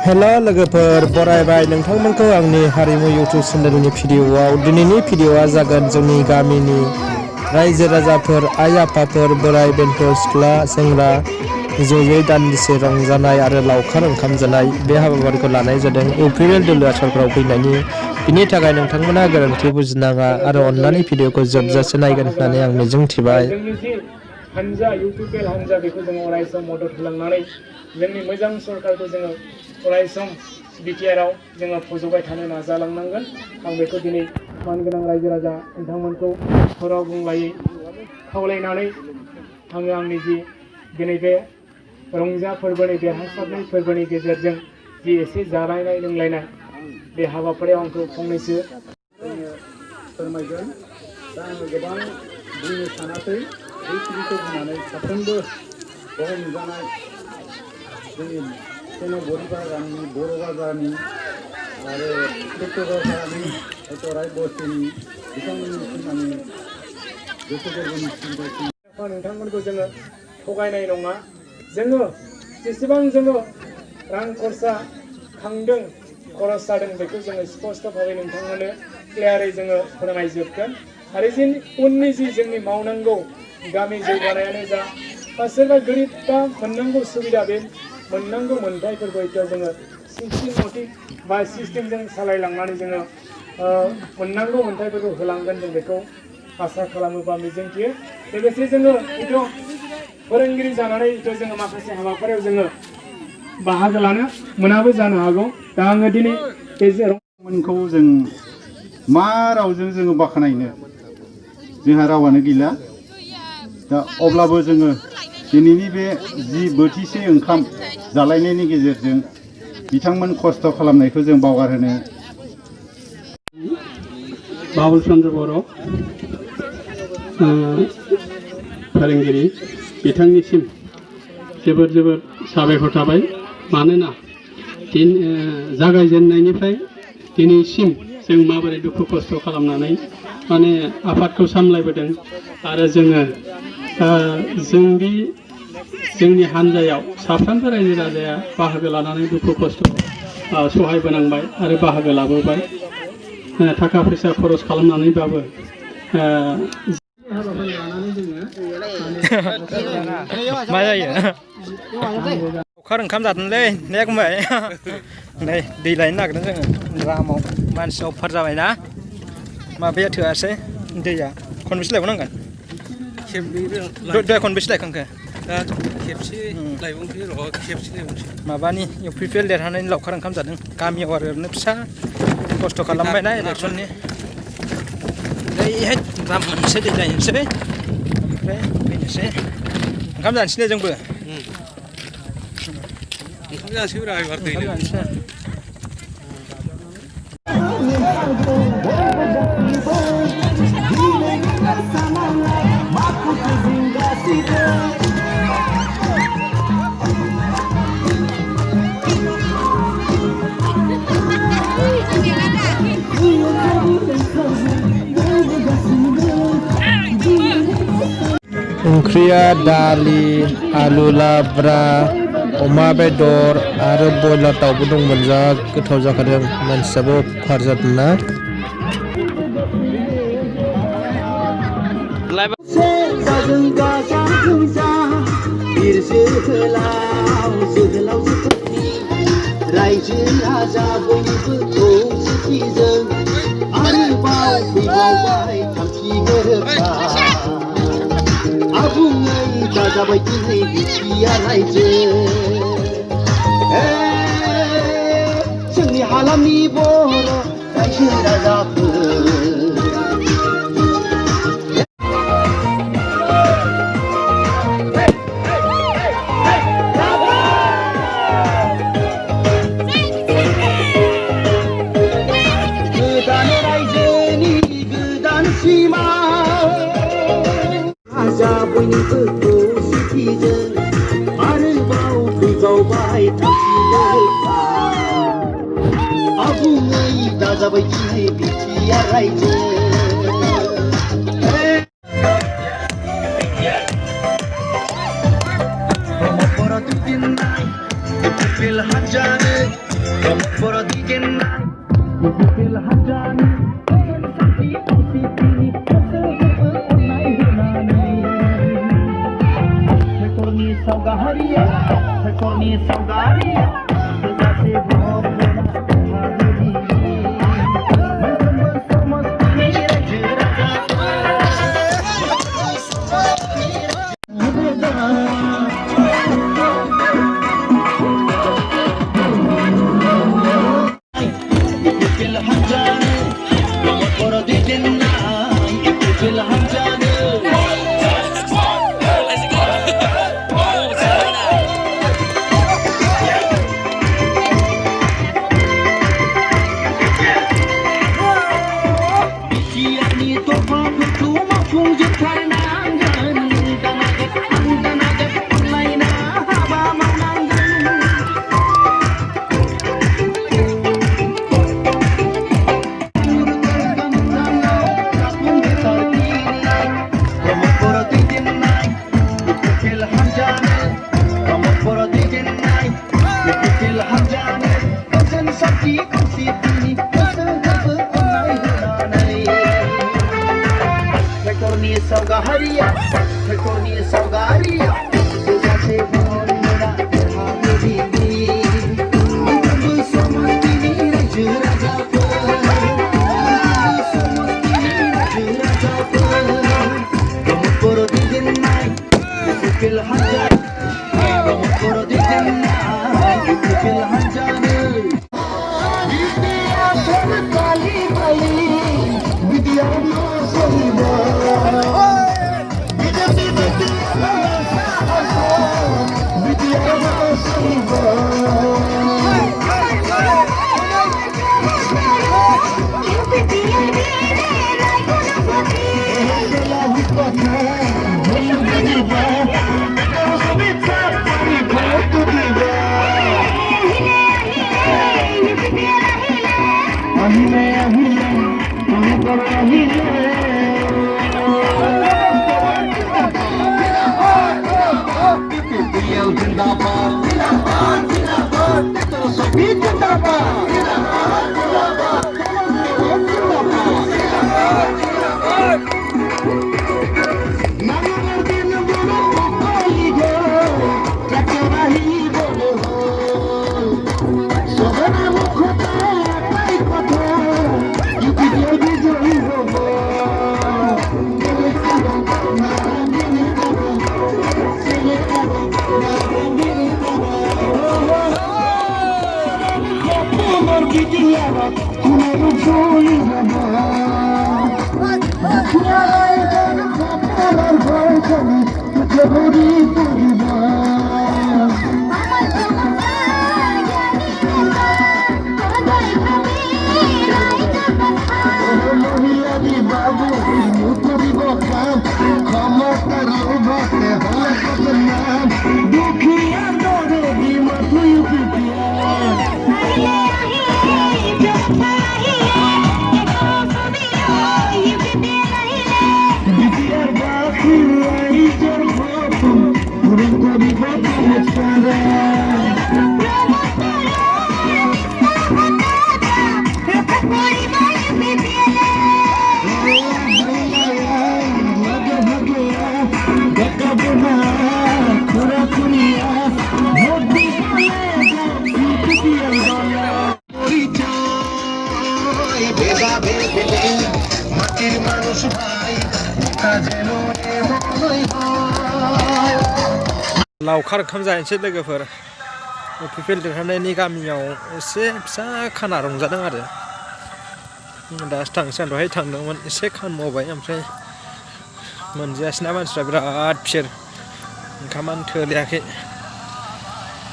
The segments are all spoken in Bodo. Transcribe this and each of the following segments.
हेलो लोगोफोर बरायबाय नोंथांमोनखौ आंनि हारिमु इउटुब चेनेलनि भिडिअआव। दिनैनि भिडिअआ जागोन जोंनि गामिनि रायजो राजाफोर, आइ आफाफोर, बोराय बेन्थ सिख्ला सेंग्रा जयै दान्दिसे रंजानाय आरो लावखार ओंखाम जानाय बे हाबाफारिखौ लानाय जादों इउपिएल दोलो सरखाराव फैनायनि। बिनि थाखाय नोंथांमोना गोरोन्थि बुजिनाङा आरो अननानै भिडिअखौ जोबजासे नायगोन होननानै आं मिजिंथिबाय। हानजा इउपिएल हानजा बेखौ जों अरायसम मदद होलांनानै जोंनि मोजां सरकारखौ जोङो अरायसम बिटिआरआव जोङो फज'बाय थानो नाजालांनांगोन। आं बेखौ दिनै मानगोनां रायजो राजा नोंथांमोनखौ खराव बुंलायै खावलायनानै आङो आंनि जि दिनै बे रंजा फोरबोनि देरहासारनाय फोरबोनि गेजेरजों जि एसे जालायनाय लोंलायनाय बे हाबाफारियाव आंखौ फंनैसो फोरमायगोन। दा आङो गोबां बुंनो सानाखै, बेखिनिखौ बुंनानै साफ्रोमबो बेवहाय नुजानाय जोंनि बरिबागाननि बर' बाजारनि आरो टेक्टरबाजारनि राय बस्तिनि बिथांमोननिसिम आङो गोसो गोरबोनि सिबिनायखौ नोंथांमोनखौ जोङो थगायनाय नङा। जोङो जेसेबां जोङो रां खरसा खांदों, खरस जादों, बेखौ जोङो स्पष्ट भाबै नोंथांमोननो क्लियारै जोङो फोरमायजोबगोन। आरो जि उननि जि जोंनि मावनांगौ गामि जौगानायानो जा बा सोरबा गोरिबा मोननांगौ सुबिदा, बे मोननांगौ मोन्थाइफोरखौ जोङो सिस्टेमेटिक बा सिस्टेमजों सालायलांनानै जोङो मोननांगौ मोन्थाइफोरखौ होलांगोन, जों बेखौ आसा खालामो बा मिजिंथियो। लोगोसे जोङो फोरोंगिरि जानानै जोङो माखासे हाबाफारियाव जोङो बाहागो लानो मोनाबो जानो हागौ। दा आङो दिनै गेजेरावखौ जों मा रावजों जोङो बाख्नायनो, जोंहा रावानो गैला। दा अब्लाबो जोङो दिनैनि बे जि बोथिसे ओंखाम जालायनायनि गेजेरजों बिथांमोन खस्थ' खालामनायखौ जों बावगारहोनो। बाबुल चन्द्र बर' फोरोंगिरि, बिथांनिसिम जोबोद जोबोद साबायखर थाबाय। मानोना जागायजेननायनिफ्राय दिनैसिम जों माबोरै दुखु खस्थ' खालामनानै माने आफादखौ सामलायबोदों आरो जोङो जोंनि हान्जायाव साफ्रोमबो रायजो राजाया बाहागो लानानै दुखु खस्थ' सहायबोनांबाय आरो बाहागो लाबोबाय। थाखा फैसा खरस खालामनानैबाबो मा जायो? लावखार ओंखाम जादोंलै ने गुमै। नै दै लायनो नागिरदों जोङो द्रामाव। मानसि अफार जाबायना, माबाया थोआसै दैया। खनबेसे लायबावनांगोन? दहाय खनबेसे लायखांखो? खेबसे लायबावनोसै र', खेबसे लायबावनोसै। माबानि इउपिएल देरहानायनि लावखार ओंखाम जादों गामियाव आरो ओरैनो फिसा खस्थ' खालामबायना इलेक्सननि। ओरैहाय द्राम मोनसे दै लायनोसै ओमफ्राय फैनोसै। ओंखाम जानोसै ने जोंबो? ओंखाम जानोसैब्रा एबार दै जानोसै। ओंख्रिया दालि, आलु लाब्रा, अमा बेदर आरो बयलार दाउबो दंमोन। जा गोथाव जाखादों, मानसियाबो अफार जादों ना। रायजो राजा बयबो खौसेथिजों आरोबाव फैबावबाय थामथि गोरोबथा। आबुङै दाजाबाय दिनै बिटिआर रायजो। जोंनि हालामनि बर' रायजो राजाफोर, गोदान रायजोनि गोदान सिमा राजा बयनिबो खौसेथिजों आरोबाव फैबावबाय थामथि गोरोबथा। आबुङै दाजाबाय दिनै बिटिआर रायजो। ब्रह्मपुत्र दिन्नाय इउपिएल हान्जानो Por dijenai Dipil hajani Sakti ausitini Onai hunanai Sekorni saugaharia Sekorni saugaria Jase bhopna hadiri Mantam samastini rajraga Saugaharia, Sekorni saugaria, Jase bhopna hadiri Mantam samastini rajraga Por dijenai Dipil hajani Por dijenai Dipil hajani Vidya sarkali bali Vidya no sahiba लावखार ओंखाम जाहैनोसै लोगोफोर पिपिल देरहानायनि गामियाव एसे फिसा खाना रंजादों आरो दासो थांसै आं दहाय थांदोंमोन एसे खान मावबाय ओमफ्राय मोनजायासैना मानसिफ्रा बिराद फिर ओंखामानो थोलायाखै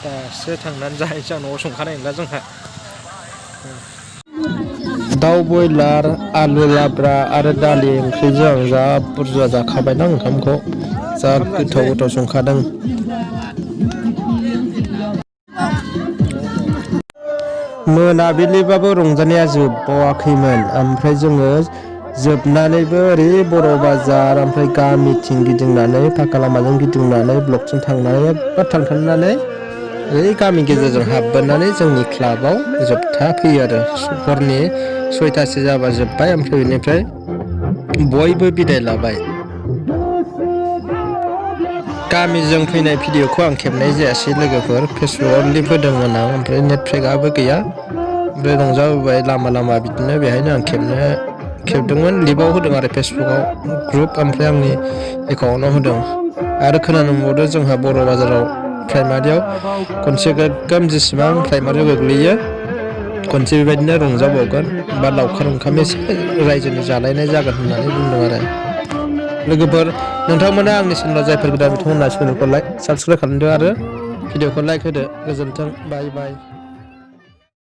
दासो थांनानै जाहैनोसै आं न'आव संखानाय नंला जोंहा दाउ बयलार आलु लाब्रा आरो दालि ओंख्रिजों आं जा बुरजा जाखाबायना ओंखामखौ जा गोथाव गोथाव संखादों मोनाबिलिबाबो रंजानाया जोबबावाखैमोन ओमफ्राय जोङो जोबनानैबो ओरै बर' बाजार ओमफ्राय गामिथिं गिदिंनानै फाका लामाजों गिदिंनानै ब्लकथिं थांनानै थांथारनानै बै गामि गेजेरजों हाबबोनानै जोंनि क्लाबाव जोबथा फैयो आरो हरनि 6टासो जाबा जोब्बाय ओमफ्राय बेनिफ्राय बयबो बिदाय लाबाय। गामिजों फैनाय भिडिअखौ आं खेबनाय जायासै लोगोफोर, फेसबुकआव लिभ होदोंमोन आं, ओमफ्राय नेट पेकआबो गैया, ओमफ्राय रंजाबोबाय लामा लामा बिदिनो, बेहायनो आं खेबदोंमोन, लिभआव होदों आरो फेसबुकआव ग्रुप, ओमफ्राय आंनि एकाउन्टआव होदों। आरो खोनानो मोनबावदों जोंहा बर' बाजाराव प्राइमारियाव खनसे गोग्गोम जेसेबां प्राइमारियाव गोग्लैयो खनसे बेबायदिनो रंजाबावगोन बा लावखार ओंखाम एसे रायजोनि जालायनाय जागोन होननानै बुंदों आरो। लोगोफोर नोंथांमोना आंनि चेनेलाव जायफोर गोदान बिथांमोना चेनेलखौ साबस्क्राइब खालामदो आरो भिडिअखौ लाइक होदो। गोजोन्थों, बाय बाय।